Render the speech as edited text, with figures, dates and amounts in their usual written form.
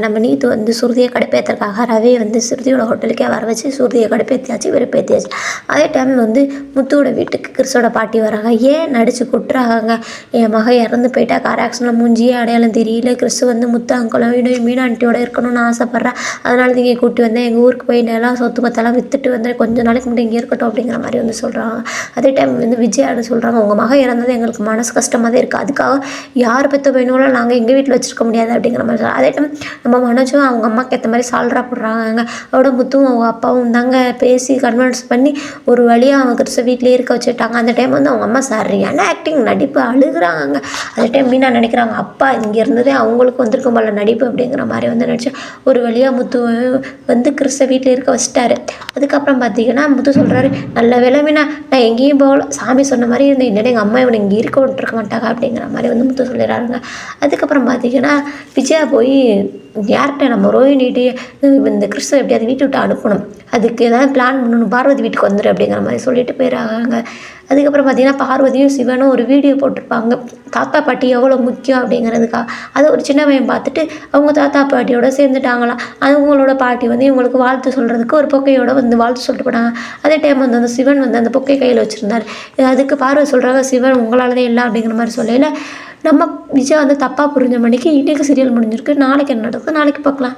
நம்ம நீத்து வந்து சுருதியை கடுப்பேற்றுறதுக்காக ரவியை வந்து சுருதியோட ஹோட்டலுக்கே வர வச்சு சுருதியை கடுப்பேற்றியாச்சு வெறுப்பேற்றியாச்சு. அதே டைமில் வந்து முத்துவோட வீட்டுக்கு கிறிஸோட பாட்டி வராங்க. ஏன் நடித்து கொட்டுறாங்க, என் மகன் இறந்து போயிட்டா கார் ஆக்சிடென்ட்ல மூஞ்சியே அடையாளம் தெரியல, கிறிஸ் வந்து முத்து அங்குளம் மீனா ஆண்டியோட இருக்கணும்னு ஆசைப்பட்றேன், அதனால இங்கே கூட்டி வந்தேன், எங்கள் ஊருக்கு போய் நிலம் சொத்து பத்தெல்லாம் விற்றுட்டு வந்து கொஞ்சம் நாளைக்கு மட்டும் இங்கே இருக்கட்டும் அப்படிங்கிற மாதிரி வந்து சொல்கிறாங்க. அதே டைம் வந்து விஜயாடு சொல்கிறாங்க, உங்கள் மகன் இறந்தது எங்களுக்கு மனசு கஷ்டமாக தான் இருக்குது, அதுக்காக யார் பெற்ற பையனும் நாங்கள் எங்கள் வீட்டில் வச்சுருக்க முடியாது அப்படிங்கிற மாதிரி. அதே டைம் நம்ம மனோஜும் அவங்க அம்மாவுக்கு ஏற்ற மாதிரி சால்ரா போடுறாங்க. அவரோட முத்துவும் அவங்க அப்பாவும் தாங்க பேசி கன்வின்ஸ் பண்ணி ஒரு வழியாக அவங்க கிறிஸ்ட வீட்டிலே இருக்க வச்சுட்டாங்க. அந்த டைம் வந்து அவங்க அம்மா சரியான ஆக்டிங் நடிப்பு அழுகுறாங்க. அதே டைம் மீனா நினைக்கிறாங்க, அப்பா இங்கே இருந்ததே அவங்களுக்கு வந்திருக்கும் போல நடிப்பு அப்படிங்கிற மாதிரி வந்து நினச்சி ஒரு வழியாக முத்து வந்து கிறிஸ்ட வீட்டில் இருக்க வச்சுட்டாரு. அதுக்கப்புறம் பார்த்தீங்கன்னா முத்து சொல்கிறாரு, நல்ல வேலை மீனா நான் எங்கேயும் போகல, சாமி சொன்ன மாதிரி இருந்தேன், இல்லைன்னா எங்கள் அம்மா இவனை இங்கே இருக்க விட்டுருக்க மாட்டாங்க அப்படிங்கிற மாதிரி வந்து முத்து சொல்லிடுறாருங்க. அதுக்கப்புறம் பார்த்தீங்கன்னா விஜயா போய் யார்கிட்ட நம்ம ரோஹினிகிட்டே இந்த கிறிஸ்துவ எப்படியாவது வீட்டை விட்டு அனுப்பணும், அதுக்கு ஏதாவது பிளான் பண்ணணும், பார்வதி வீட்டுக்கு வந்துடு அப்படிங்கிற மாதிரி சொல்லிட்டு போயிடுறாங்க. அதுக்கப்புறம் பார்த்திங்கன்னா பார்வதியும் சிவனும் ஒரு வீடியோ போட்டிருப்பாங்க, தாத்தா பாட்டி எவ்வளோ முக்கியம் அப்படிங்கிறதுக்காக. அதை ஒரு சின்ன பையன் பார்த்துட்டு அவங்க தாத்தா பாட்டியோட சேர்ந்துட்டாங்களாம். அவங்களோட பாட்டி வந்து இவங்களுக்கு வாழ்த்து சொல்கிறதுக்கு ஒரு பொக்கையோட வந்து வாழ்த்து சொல்லிட்டு போனாங்க. அதே டைம் வந்து அந்த சிவன் வந்து அந்த பொக்கை கையில் வச்சுருந்தார். அதுக்கு பார்வதி சொல்கிறாங்க, சிவன் உங்களால் தான் இல்லை அப்படிங்கிற மாதிரி சொல்லல. நம்ம விஜய் வந்து தப்பாக புரிஞ்ச மணிக்கு இன்றைக்கி சீரியல் முடிஞ்சிருக்கு. நாளைக்கு என்ன நடக்குது நாளைக்கு பார்க்கலாம்.